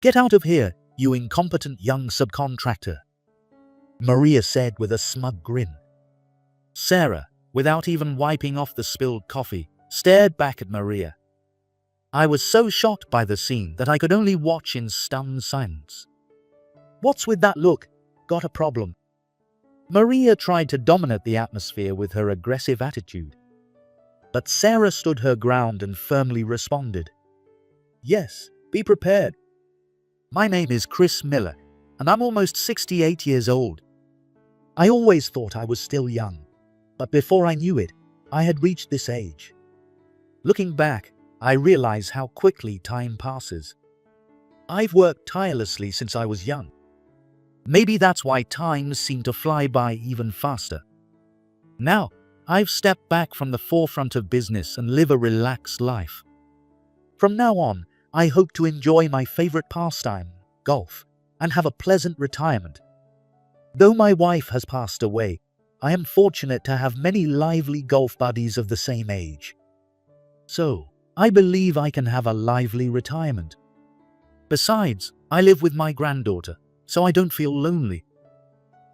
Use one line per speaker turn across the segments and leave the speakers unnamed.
"Get out of here, you incompetent young subcontractor," Maria said with a smug grin. Sarah, without even wiping off the spilled coffee, stared back at Maria. I was so shocked by the scene that I could only watch in stunned silence. "What's with that look? Got a problem?" Maria tried to dominate the atmosphere with her aggressive attitude. But Sarah stood her ground and firmly responded, "Yes, be prepared. My name is Chris Miller, and I'm almost 68 years old. I always thought I was still young, but before I knew it, I had reached this age. Looking back, I realize how quickly time passes. I've worked tirelessly since I was young. Maybe that's why times seem to fly by even faster. Now, I've stepped back from the forefront of business and live a relaxed life. From now on, I hope to enjoy my favorite pastime, golf, and have a pleasant retirement. Though my wife has passed away, I am fortunate to have many lively golf buddies of the same age. So, I believe I can have a lively retirement. Besides, I live with my granddaughter, so I don't feel lonely.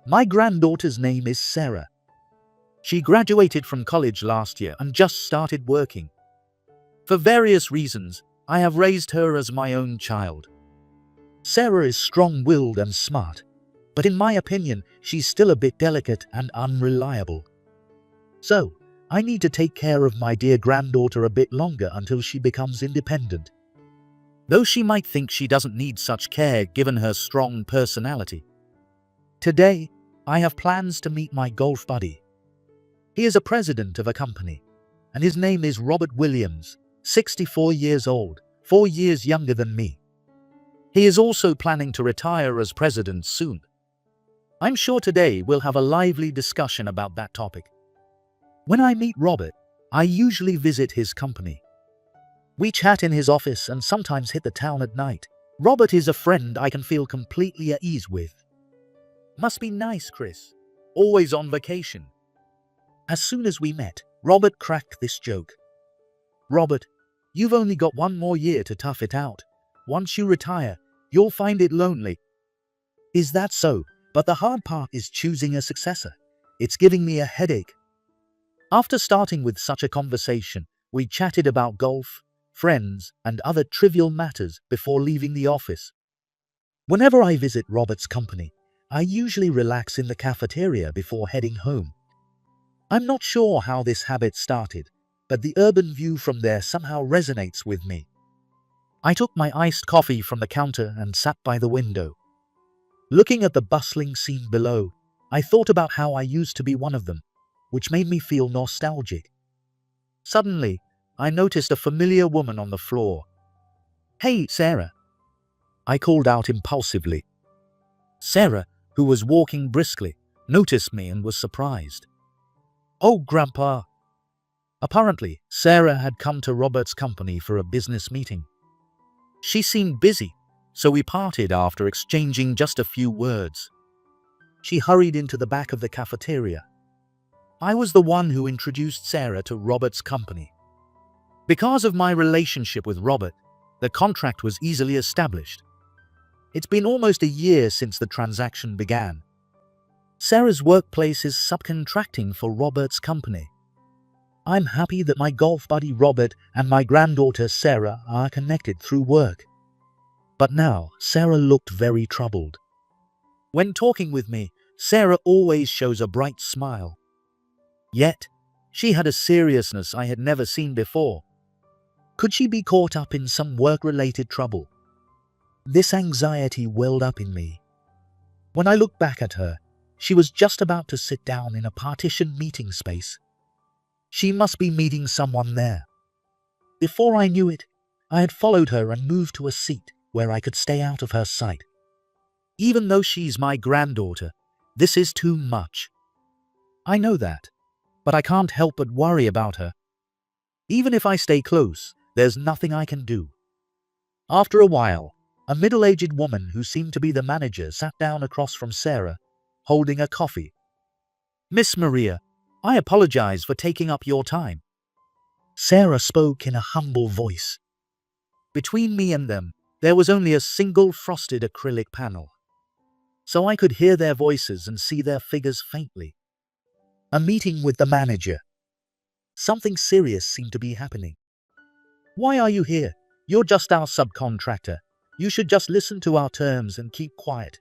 My granddaughter's name is Sarah. She graduated from college last year and just started working. For various reasons, I have raised her as my own child. Sarah is strong-willed and smart, but in my opinion, she's still a bit delicate and unreliable. So, I need to take care of my dear granddaughter a bit longer until she becomes independent. Though she might think she doesn't need such care given her strong personality. Today, I have plans to meet my golf buddy. He is a president of a company, and his name is Robert Williams, 64 years old, 4 years younger than me. He is also planning to retire as president soon. I'm sure today we'll have a lively discussion about that topic. When I meet Robert, I usually visit his company. We chat in his office and sometimes hit the town at night. Robert is a friend I can feel completely at ease with. Must be nice, Chris. Always on vacation. As soon as we met, Robert cracked this joke. "Robert, you've only got 1 more year to tough it out. Once you retire, you'll find it lonely." Is that so? But the hard part is choosing a successor. It's giving me a headache. After starting with such a conversation, we chatted about golf, friends, and other trivial matters before leaving the office. Whenever I visit Robert's company, I usually relax in the cafeteria before heading home. I'm not sure how this habit started, but the urban view from there somehow resonates with me. I took my iced coffee from the counter and sat by the window. Looking at the bustling scene below, I thought about how I used to be one of them, which made me feel nostalgic. Suddenly, I noticed a familiar woman on the floor. "Hey, Sarah," I called out impulsively. Sarah, who was walking briskly, noticed me and was surprised. "Oh, Grandpa." Apparently, Sarah had come to Robert's company for a business meeting. She seemed busy, so we parted after exchanging just a few words. She hurried into the back of the cafeteria. I was the one who introduced Sarah to Robert's company. Because of my relationship with Robert, the contract was easily established. It's been almost a year since the transaction began. Sarah's workplace is subcontracting for Robert's company. I'm happy that my golf buddy Robert and my granddaughter Sarah are connected through work. But now, Sarah looked very troubled. When talking with me, Sarah always shows a bright smile. Yet, she had a seriousness I had never seen before. Could she be caught up in some work-related trouble? This anxiety welled up in me. When I looked back at her, she was just about to sit down in a partitioned meeting space. She must be meeting someone there. Before I knew it, I had followed her and moved to a seat where I could stay out of her sight. Even though she's my granddaughter, this is too much. I know that, but I can't help but worry about her. Even if I stay close, there's nothing I can do. After a while, a middle-aged woman who seemed to be the manager sat down across from Sarah, holding a coffee. "Miss Maria, I apologize for taking up your time." Sarah spoke in a humble voice. Between me and them, There was only a single frosted acrylic panel, so I could hear their voices and see their figures faintly. A meeting with the manager. Something serious seemed to be happening. Why are you here? You're just our subcontractor. You should just listen to our terms and keep quiet.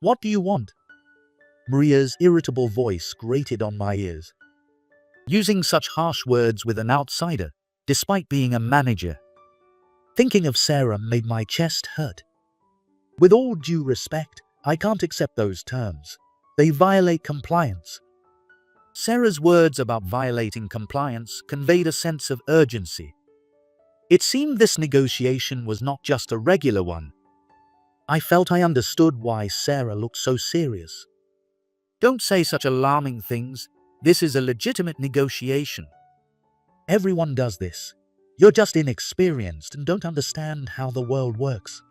What do you want? Maria's irritable voice grated on my ears. Using such harsh words with an outsider, despite being a manager. Thinking of Sarah made my chest hurt. With all due respect, I can't accept those terms. They violate compliance. Sarah's words about violating compliance conveyed a sense of urgency. It seemed this negotiation was not just a regular one. I felt I understood why Sarah looked so serious. Don't say such alarming things. This is a legitimate negotiation. Everyone does this. You're just inexperienced and don't understand how the world works.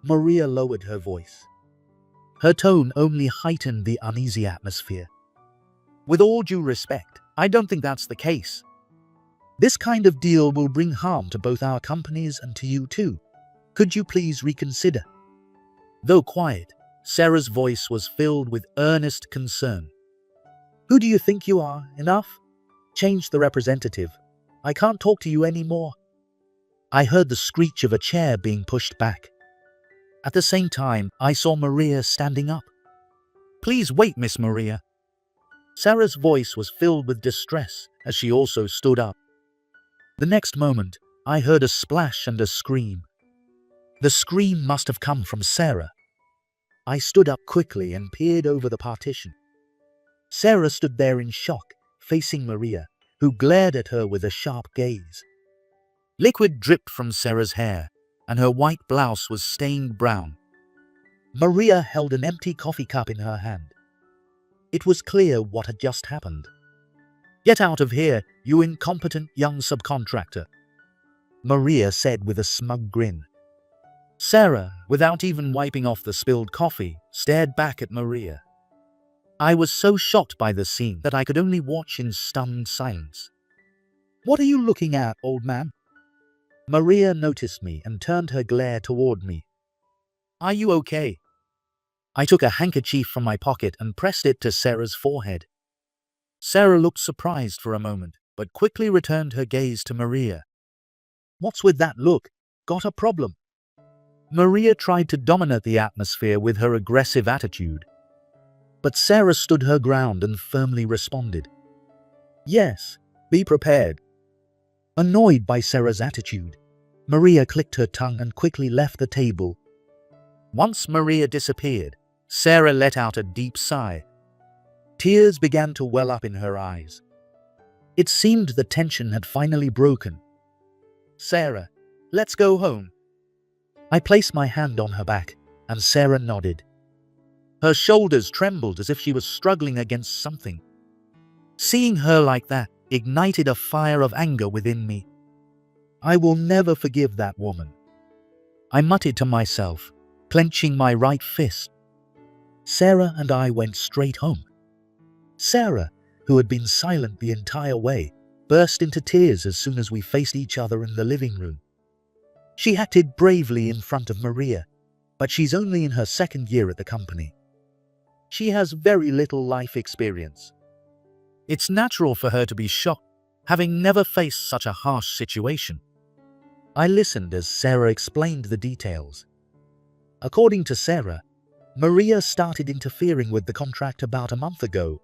Maria lowered her voice. Her tone only heightened the uneasy atmosphere. With all due respect, I don't think that's the case. This kind of deal will bring harm to both our companies and to you too. Could you please reconsider? Though quiet, Sarah's voice was filled with earnest concern. Who do you think you are? Enough? Change the representative. I can't talk to you anymore. I heard the screech of a chair being pushed back. At the same time, I saw Maria standing up. Please wait, Miss Maria. Sarah's voice was filled with distress as she also stood up. The next moment, I heard a splash and a scream. The scream must have come from Sarah. I stood up quickly and peered over the partition. Sarah stood there in shock, facing Maria, who glared at her with a sharp gaze. Liquid dripped from Sarah's hair, and her white blouse was stained brown. Maria held an empty coffee cup in her hand. It was clear what had just happened. Get out of here, you incompetent young subcontractor, Maria said with a smug grin. Sarah, without even wiping off the spilled coffee, stared back at Maria. I was so shocked by the scene that I could only watch in stunned silence. What are you looking at, old man? Maria noticed me and turned her glare toward me. Are you okay? I took a handkerchief from my pocket and pressed it to Sarah's forehead. Sarah looked surprised for a moment, but quickly returned her gaze to Maria. What's with that look? Got a problem? Maria tried to dominate the atmosphere with her aggressive attitude. But Sarah stood her ground and firmly responded. Yes, be prepared. Annoyed by Sarah's attitude, Maria clicked her tongue and quickly left the table. Once Maria disappeared, Sarah let out a deep sigh. Tears began to well up in her eyes. It seemed the tension had finally broken. Sarah, let's go home. I placed my hand on her back, and Sarah nodded. Her shoulders trembled as if she was struggling against something. Seeing her like that ignited a fire of anger within me. I will never forgive that woman, I muttered to myself, clenching my right fist. Sarah and I went straight home. Sarah, who had been silent the entire way, burst into tears as soon as we faced each other in the living room. She acted bravely in front of Maria, but she's only in her second year at the company. She has very little life experience. It's natural for her to be shocked, having never faced such a harsh situation. I listened as Sarah explained the details. According to Sarah, Maria started interfering with the contract about a month ago.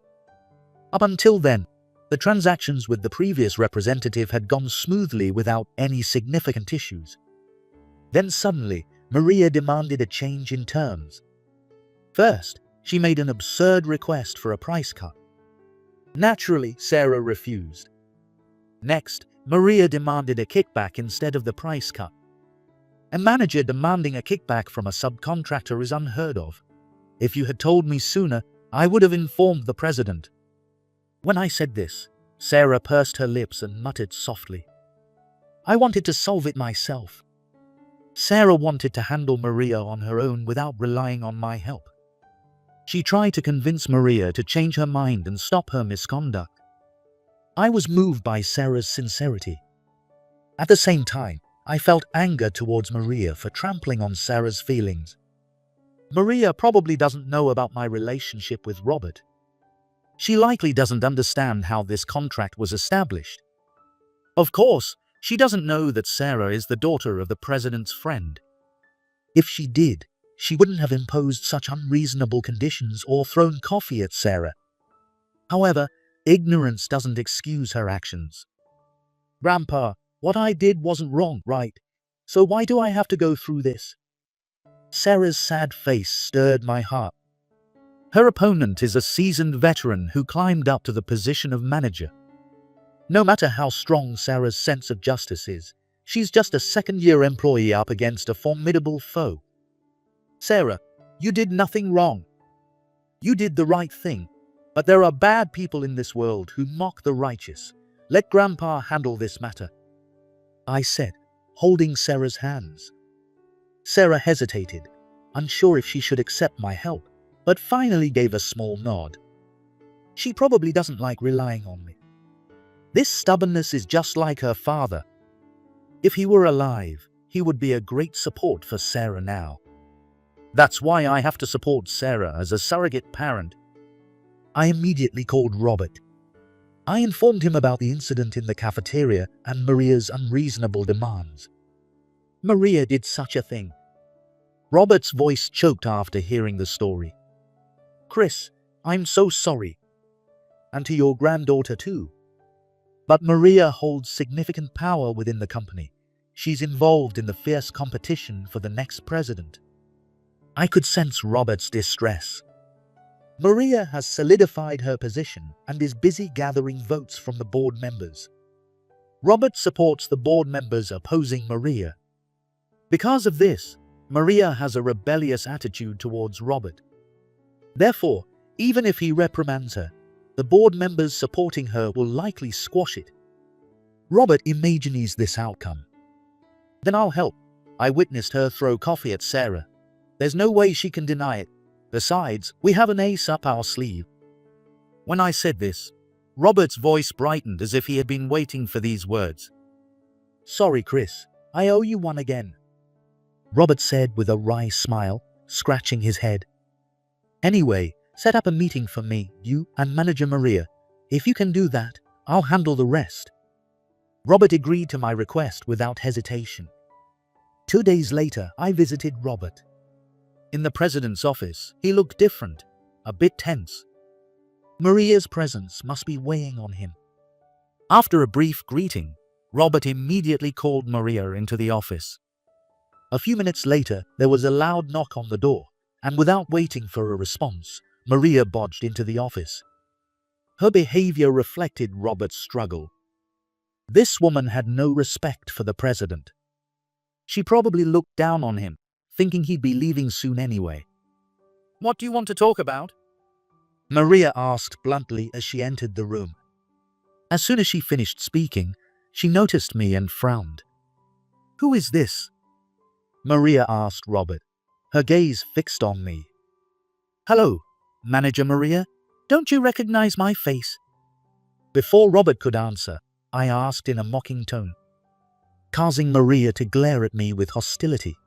Up until then, the transactions with the previous representative had gone smoothly without any significant issues. Then suddenly, Maria demanded a change in terms. First, she made an absurd request for a price cut. Naturally, Sarah refused. Next, Maria demanded a kickback instead of the price cut. A manager demanding a kickback from a subcontractor is unheard of. If you had told me sooner, I would have informed the president. When I said this, Sarah pursed her lips and muttered softly. I wanted to solve it myself. Sarah wanted to handle Maria on her own without relying on my help. She tried to convince Maria to change her mind and stop her misconduct. I was moved by Sarah's sincerity. At the same time, I felt anger towards Maria for trampling on Sarah's feelings. Maria probably doesn't know about my relationship with Robert. She likely doesn't understand how this contract was established. Of course, she doesn't know that Sarah is the daughter of the president's friend. If she did, she wouldn't have imposed such unreasonable conditions or thrown coffee at Sarah. However, ignorance doesn't excuse her actions. Grandpa, what I did wasn't wrong, right? So why do I have to go through this? Sarah's sad face stirred my heart. Her opponent is a seasoned veteran who climbed up to the position of manager. No matter how strong Sarah's sense of justice is, she's just a second-year employee up against a formidable foe. Sarah, you did nothing wrong. You did the right thing, but there are bad people in this world who mock the righteous. Let Grandpa handle this matter, I said, holding Sarah's hands. Sarah hesitated, unsure if she should accept my help, but finally gave a small nod. She probably doesn't like relying on me. This stubbornness is just like her father. If he were alive, he would be a great support for Sarah now. That's why I have to support Sarah as a surrogate parent. I immediately called Robert. I informed him about the incident in the cafeteria and Maria's unreasonable demands. Maria did such a thing. Robert's voice choked after hearing the story. Chris, I'm so sorry. And to your granddaughter too. But Maria holds significant power within the company. She's involved in the fierce competition for the next president. I could sense Robert's distress. Maria has solidified her position and is busy gathering votes from the board members. Robert supports the board members opposing Maria. Because of this, Maria has a rebellious attitude towards Robert. Therefore, even if he reprimands her, the board members supporting her will likely squash it. Robert imagines this outcome. Then I'll help. I witnessed her throw coffee at Sarah. There's no way she can deny it. Besides, we have an ace up our sleeve. When I said this, Robert's voice brightened as if he had been waiting for these words. Sorry, Chris. I owe you one again, Robert said with a wry smile, scratching his head. Anyway, set up a meeting for me, you and Manager Maria. If you can do that, I'll handle the rest. Robert agreed to my request without hesitation. 2 days later, I visited Robert. In the president's office, he looked different, a bit tense. Maria's presence must be weighing on him. After a brief greeting, Robert immediately called Maria into the office. A few minutes later, there was a loud knock on the door, and without waiting for a response, Maria bodged into the office. Her behavior reflected Robert's struggle. This woman had no respect for the president. She probably looked down on him, thinking he'd be leaving soon anyway. What do you want to talk about? Maria asked bluntly as she entered the room. As soon as she finished speaking, she noticed me and frowned. Who is this? Maria asked Robert, her gaze fixed on me. Hello, Manager Maria. Don't you recognize my face? Before Robert could answer, I asked in a mocking tone, causing Maria to glare at me with hostility.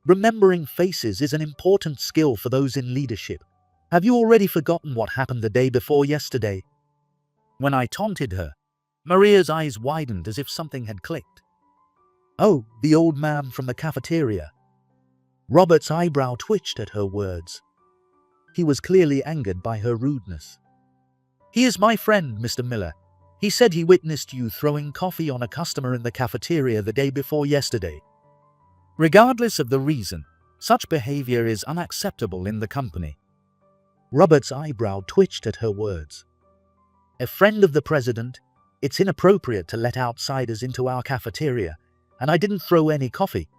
Remembering faces is an important skill for those in leadership. Have you already forgotten what happened the day before yesterday? When I taunted her, Maria's eyes widened as if something had clicked. Oh, the old man from the cafeteria. Robert's eyebrow twitched at her words. He was clearly angered by her rudeness. He is my friend, Mr. Miller. He said he witnessed you throwing coffee on a customer in the cafeteria the day before yesterday. Regardless of the reason, such behavior is unacceptable in the company. Robert's eyebrow twitched at her words. A friend of the president, it's inappropriate to let outsiders into our cafeteria, and I didn't throw any coffee.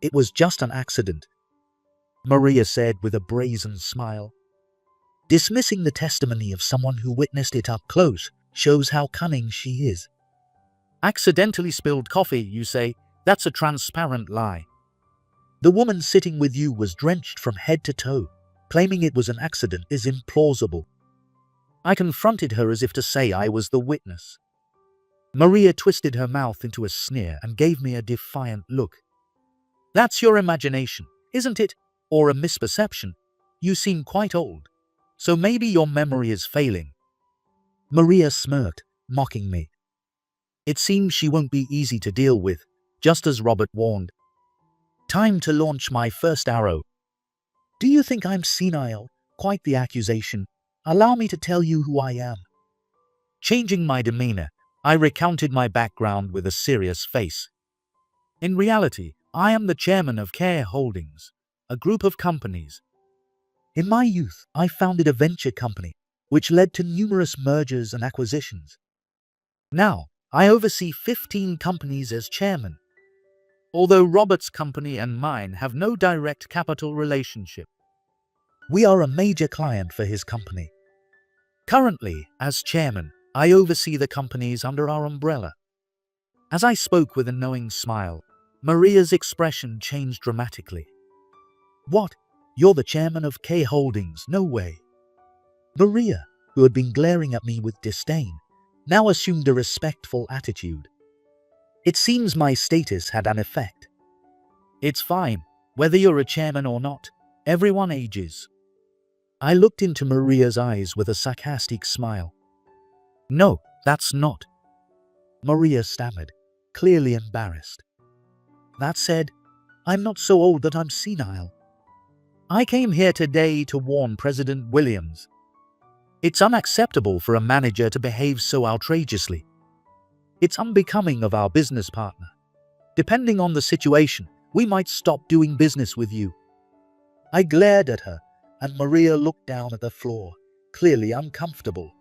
It was just an accident, Maria said with a brazen smile. Dismissing the testimony of someone who witnessed it up close shows how cunning she is. Accidentally spilled coffee, you say? That's a transparent lie. The woman sitting with you was drenched from head to toe. Claiming it was an accident is implausible. I confronted her as if to say I was the witness. Maria twisted her mouth into a sneer and gave me a defiant look. That's your imagination, isn't it? Or a misperception? You seem quite old, so maybe your memory is failing. Maria smirked, mocking me. It seems she won't be easy to deal with, just as Robert warned. Time to launch my first arrow. Do you think I'm senile? Quite the accusation. Allow me to tell you who I am. Changing my demeanor, I recounted my background with a serious face. In reality, I am the chairman of Care Holdings, a group of companies. In my youth, I founded a venture company, which led to numerous mergers and acquisitions. Now, I oversee 15 companies as chairman, although Robert's company and mine have no direct capital relationship. We are a major client for his company. Currently, as chairman, I oversee the companies under our umbrella. As I spoke with a knowing smile, Maria's expression changed dramatically. What? You're the chairman of K Holdings? No way. Maria, who had been glaring at me with disdain, now assumed a respectful attitude. It seems my status had an effect. It's fine, whether you're a chairman or not. Everyone ages. I looked into Maria's eyes with a sarcastic smile. No, that's not. Maria stammered, clearly embarrassed. That said, I'm not so old that I'm senile. I came here today to warn President Williams. It's unacceptable for a manager to behave so outrageously. It's unbecoming of our business partner. Depending on the situation, we might stop doing business with you. I glared at her, and Maria looked down at the floor, clearly uncomfortable.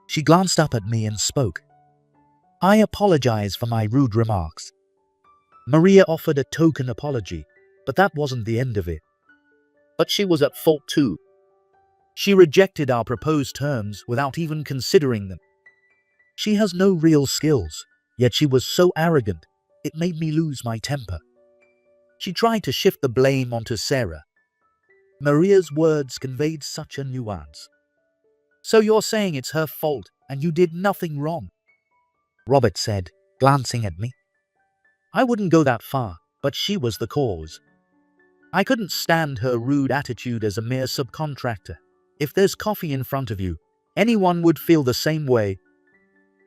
She glanced up at me and spoke. I apologize for my rude remarks. Maria offered a token apology, but that wasn't the end of it. But she was at fault too. She rejected our proposed terms without even considering them. She has no real skills, yet she was so arrogant, it made me lose my temper. She tried to shift the blame onto Sarah. Maria's words conveyed such a nuance. So you're saying it's her fault and you did nothing wrong? Robert said, glancing at me. I wouldn't go that far, but she was the cause. I couldn't stand her rude attitude as a mere subcontractor. If there's coffee in front of you, anyone would feel the same way.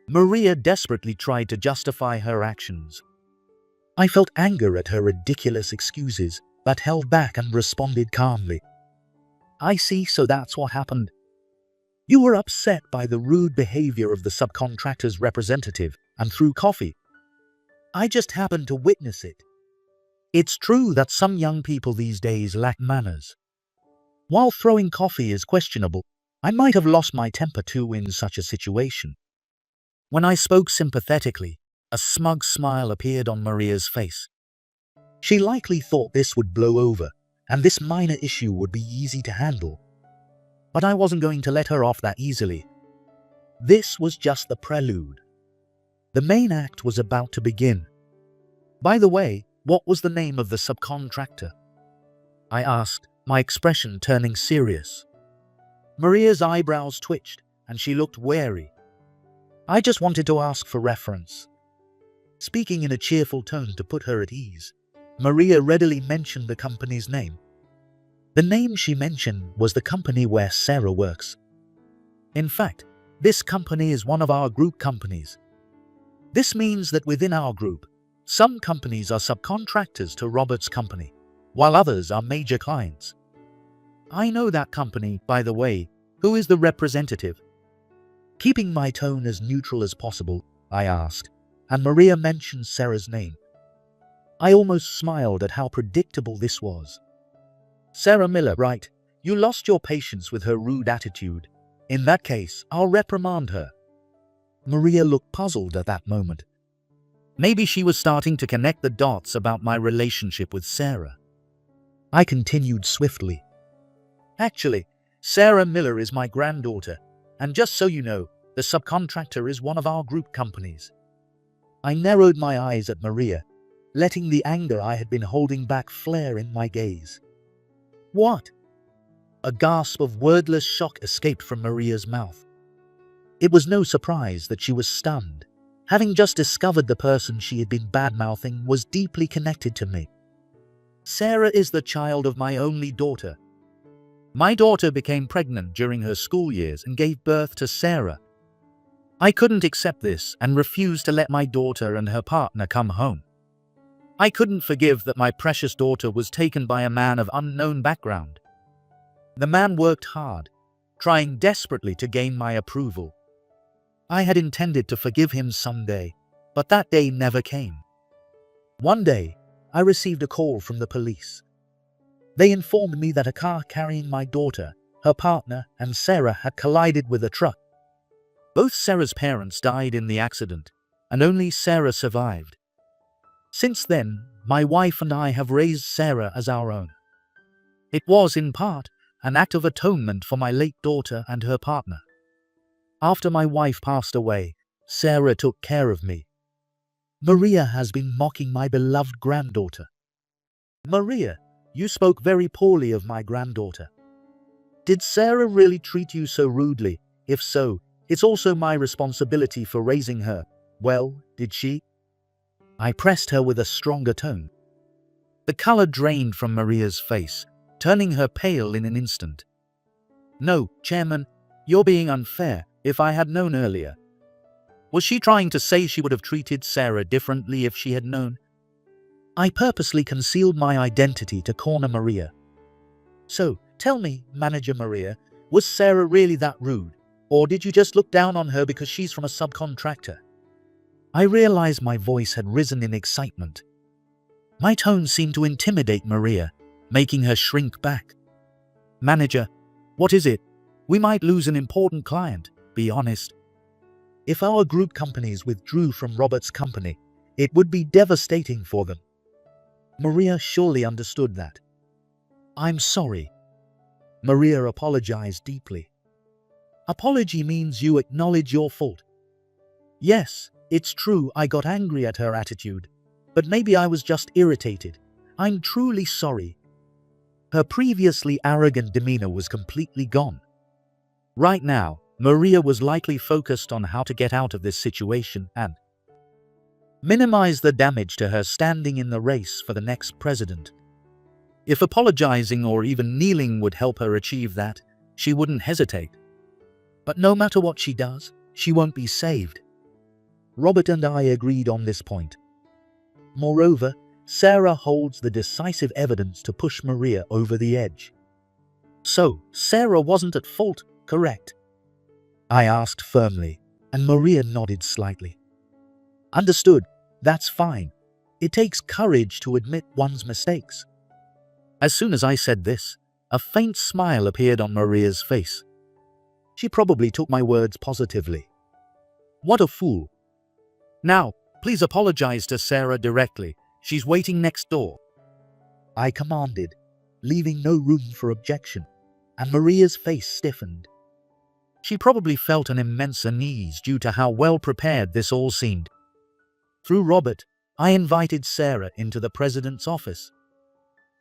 Maria desperately tried to justify her actions. I felt anger at her ridiculous excuses, but held back and responded calmly. I see, so that's what happened. You were upset by the rude behavior of the subcontractor's representative and threw coffee. I just happened to witness it. It's true that some young people these days lack manners. While throwing coffee is questionable, I might have lost my temper too in such a situation. When I spoke sympathetically, a smug smile appeared on Maria's face. She likely thought this would blow over, and this minor issue would be easy to handle. But I wasn't going to let her off that easily. This was just the prelude. The main act was about to begin. By the way, what was the name of the subcontractor? I asked, my expression turning serious. Maria's eyebrows twitched, and she looked wary. I just wanted to ask for reference. Speaking in a cheerful tone to put her at ease, Maria readily mentioned the company's name. The name she mentioned was the company where Sarah works. In fact, this company is one of our group companies. This means that within our group, some companies are subcontractors to Robert's company, while others are major clients. I know that company, by the way. Who is the representative? Keeping my tone as neutral as possible, I asked, and Maria mentioned Sarah's name. I almost smiled at how predictable this was. Sarah Miller, right? You lost your patience with her rude attitude. In that case, I'll reprimand her. Maria looked puzzled at that moment. Maybe she was starting to connect the dots about my relationship with Sarah. I continued swiftly. Actually, Sarah Miller is my granddaughter, and just so you know, the subcontractor is one of our group companies. I narrowed my eyes at Maria, letting the anger I had been holding back flare in my gaze. What? A gasp of wordless shock escaped from Maria's mouth. It was no surprise that she was stunned, having just discovered the person she had been bad-mouthing was deeply connected to me. Sarah is the child of my only daughter. My daughter became pregnant during her school years and gave birth to Sarah. I couldn't accept this and refused to let my daughter and her partner come home. I couldn't forgive that my precious daughter was taken by a man of unknown background. The man worked hard, trying desperately to gain my approval. I had intended to forgive him someday, but that day never came. One day, I received a call from the police. They informed me that a car carrying my daughter, her partner, and Sarah had collided with a truck. Both Sarah's parents died in the accident, and only Sarah survived. Since then, my wife and I have raised Sarah as our own. It was, in part, an act of atonement for my late daughter and her partner. After my wife passed away, Sarah took care of me. Maria has been mocking my beloved granddaughter. Maria, you spoke very poorly of my granddaughter. Did Sarah really treat you so rudely? If so, it's also my responsibility for raising her. Well, did she? I pressed her with a stronger tone. The color drained from Maria's face, turning her pale in an instant. No, Chairman, you're being unfair. If I had known earlier. Was she trying to say she would have treated Sarah differently if she had known? I purposely concealed my identity to corner Maria. So, tell me, Manager Maria, was Sarah really that rude? Or did you just look down on her because she's from a subcontractor? I realized my voice had risen in excitement. My tone seemed to intimidate Maria, making her shrink back. Manager, what is it? We might lose an important client, be honest. If our group companies withdrew from Robert's company, it would be devastating for them. Maria surely understood that. I'm sorry. Maria apologized deeply. Apology means you acknowledge your fault. Yes, it's true I got angry at her attitude, but maybe I was just irritated. I'm truly sorry. Her previously arrogant demeanor was completely gone. Right now, Maria was likely focused on how to get out of this situation and minimize the damage to her standing in the race for the next president. If apologizing or even kneeling would help her achieve that, she wouldn't hesitate. But no matter what she does, she won't be saved. Robert and I agreed on this point. Moreover, Sarah holds the decisive evidence to push Maria over the edge. So, Sarah wasn't at fault, correct? I asked firmly, and Maria nodded slightly. Understood, that's fine. It takes courage to admit one's mistakes. As soon as I said this, a faint smile appeared on Maria's face. She probably took my words positively. What a fool. Now, please apologize to Sarah directly. She's waiting next door. I commanded, leaving no room for objection, and Maria's face stiffened. She probably felt an immense unease due to how well prepared this all seemed. Through Robert, I invited Sarah into the president's office.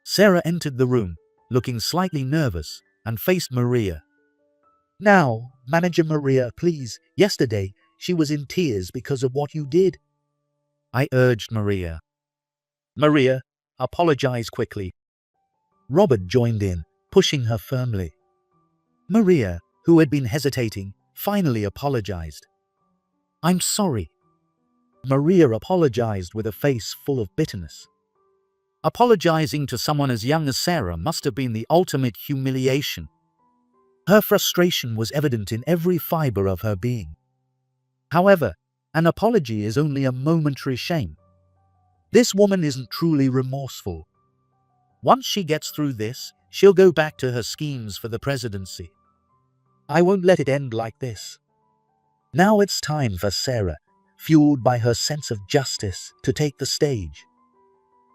Sarah entered the room, looking slightly nervous, and faced Maria. Now, Manager Maria, please, yesterday she was in tears because of what you did. I urged Maria. Maria, apologize quickly. Robert joined in, pushing her firmly. Maria, who had been hesitating, finally apologized. I'm sorry. Maria apologized with a face full of bitterness. Apologizing to someone as young as Sarah must have been the ultimate humiliation. Her frustration was evident in every fiber of her being. However, an apology is only a momentary shame. This woman isn't truly remorseful. Once she gets through this, she'll go back to her schemes for the presidency. I won't let it end like this. Now it's time for Sarah, fueled by her sense of justice, to take the stage.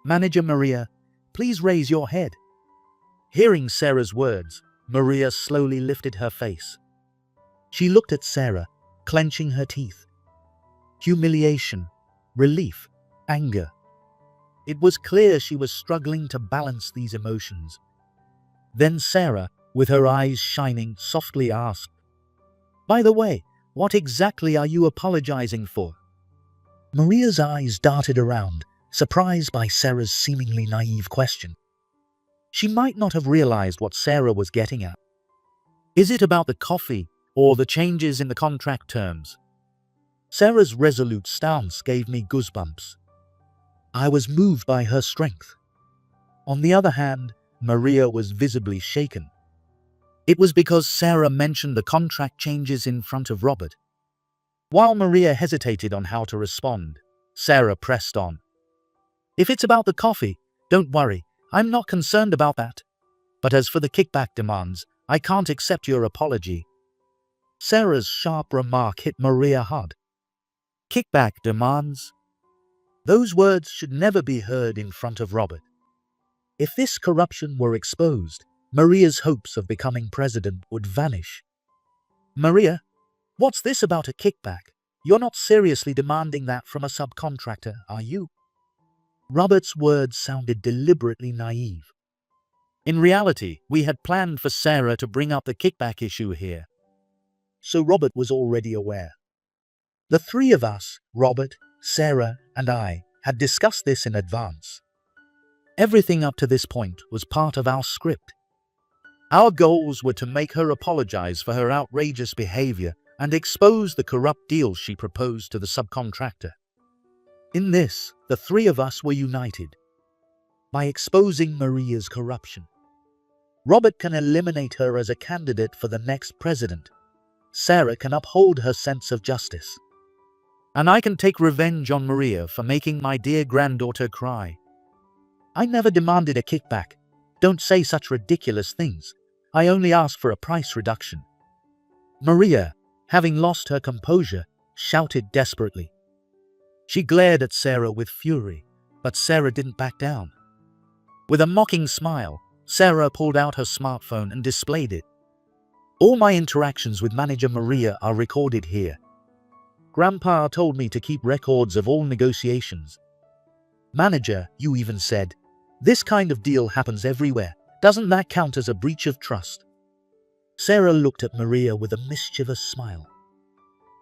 Manager Maria, please raise your head. Hearing Sarah's words, Maria slowly lifted her face. She looked at Sarah, clenching her teeth. Humiliation, relief, anger. It was clear she was struggling to balance these emotions. Then Sarah, with her eyes shining, softly asked, "By the way, what exactly are you apologizing for?" Maria's eyes darted around, surprised by Sarah's seemingly naive question. She might not have realized what Sarah was getting at. Is it about the coffee or the changes in the contract terms? Sarah's resolute stance gave me goosebumps. I was moved by her strength. On the other hand, Maria was visibly shaken. It was because Sarah mentioned the contract changes in front of Robert. While Maria hesitated on how to respond, Sarah pressed on. If it's about the coffee, don't worry, I'm not concerned about that. But as for the kickback demands, I can't accept your apology. Sarah's sharp remark hit Maria hard. Kickback demands? Those words should never be heard in front of Robert. If this corruption were exposed, Maria's hopes of becoming president would vanish. Maria, what's this about a kickback? You're not seriously demanding that from a subcontractor, are you? Robert's words sounded deliberately naive. In reality, we had planned for Sarah to bring up the kickback issue here. So Robert was already aware. The three of us, Robert, Sarah, and I, had discussed this in advance. Everything up to this point was part of our script. Our goals were to make her apologize for her outrageous behavior and expose the corrupt deal she proposed to the subcontractor. In this, the three of us were united. By exposing Maria's corruption, Robert can eliminate her as a candidate for the next president. Sarah can uphold her sense of justice. And I can take revenge on Maria for making my dear granddaughter cry. I never demanded a kickback. Don't say such ridiculous things. I only asked for a price reduction. Maria, having lost her composure, shouted desperately. She glared at Sarah with fury, but Sarah didn't back down. With a mocking smile, Sarah pulled out her smartphone and displayed it. All my interactions with manager Maria are recorded here. Grandpa told me to keep records of all negotiations. Manager, you even said, this kind of deal happens everywhere. Doesn't that count as a breach of trust? Sarah looked at Maria with a mischievous smile.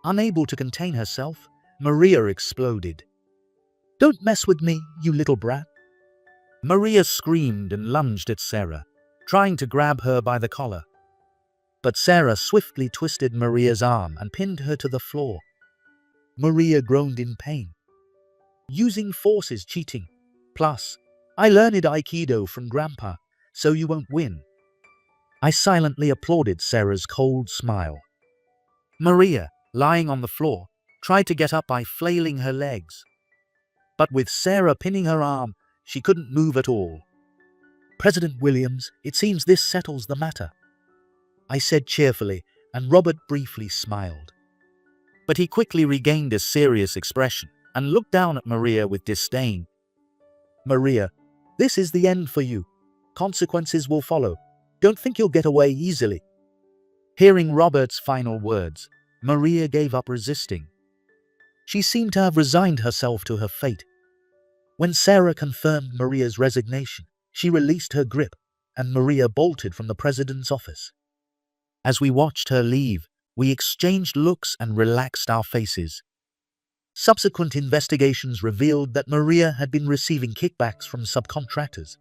Unable to contain herself, Maria exploded. Don't mess with me, you little brat. Maria screamed and lunged at Sarah, trying to grab her by the collar. But Sarah swiftly twisted Maria's arm and pinned her to the floor. Maria groaned in pain. Using force is cheating. Plus, I learned Aikido from Grandpa, so you won't win. I silently applauded Sarah's cold smile. Maria, lying on the floor, tried to get up by flailing her legs. But with Sarah pinning her arm, she couldn't move at all. President Williams, it seems this settles the matter, I said cheerfully, and Robert briefly smiled. But he quickly regained a serious expression and looked down at Maria with disdain. Maria, this is the end for you. Consequences will follow. Don't think you'll get away easily. Hearing Robert's final words, Maria gave up resisting. She seemed to have resigned herself to her fate. When Sarah confirmed Maria's resignation, she released her grip, and Maria bolted from the president's office. As we watched her leave, we exchanged looks and relaxed our faces. Subsequent investigations revealed that Maria had been receiving kickbacks from subcontractors.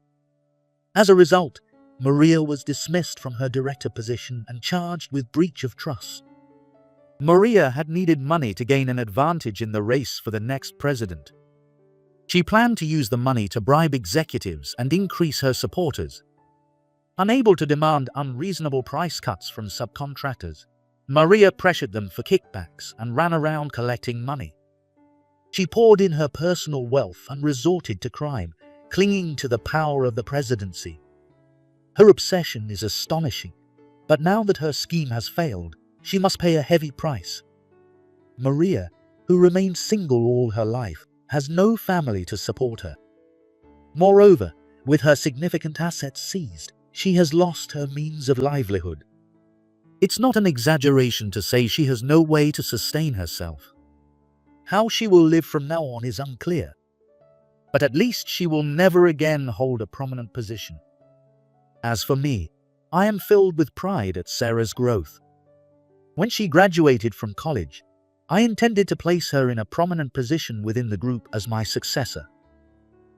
As a result, Maria was dismissed from her director position and charged with breach of trust. Maria had needed money to gain an advantage in the race for the next president. She planned to use the money to bribe executives and increase her supporters. Unable to demand unreasonable price cuts from subcontractors, Maria pressured them for kickbacks and ran around collecting money. She poured in her personal wealth and resorted to crime, clinging to the power of the presidency. Her obsession is astonishing, but now that her scheme has failed, she must pay a heavy price. Maria, who remained single all her life, has no family to support her. Moreover, with her significant assets seized, she has lost her means of livelihood. It's not an exaggeration to say she has no way to sustain herself. How she will live from now on is unclear. But at least she will never again hold a prominent position. As for me, I am filled with pride at Sarah's growth. When she graduated from college, I intended to place her in a prominent position within the group as my successor.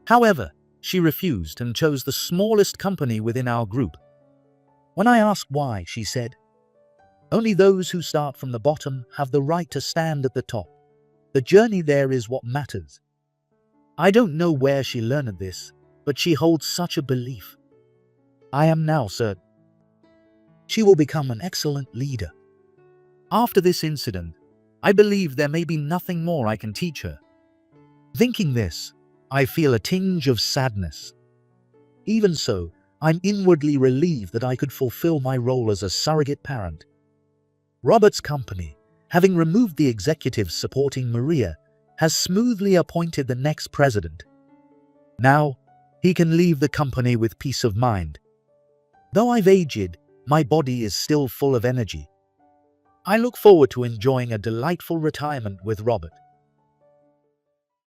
However, she refused and chose the smallest company within our group. When I asked why, she said, "Only those who start from the bottom have the right to stand at the top. The journey there is what matters." I don't know where she learned this, but she holds such a belief. I am now certain she will become an excellent leader. After this incident, I believe there may be nothing more I can teach her. Thinking this, I feel a tinge of sadness. Even so, I'm inwardly relieved that I could fulfill my role as a surrogate parent. Robert's company, having removed the executives supporting Maria, has smoothly appointed the next president. Now, he can leave the company with peace of mind. Though I've aged, my body is still full of energy. I look forward to enjoying a delightful retirement with Robert.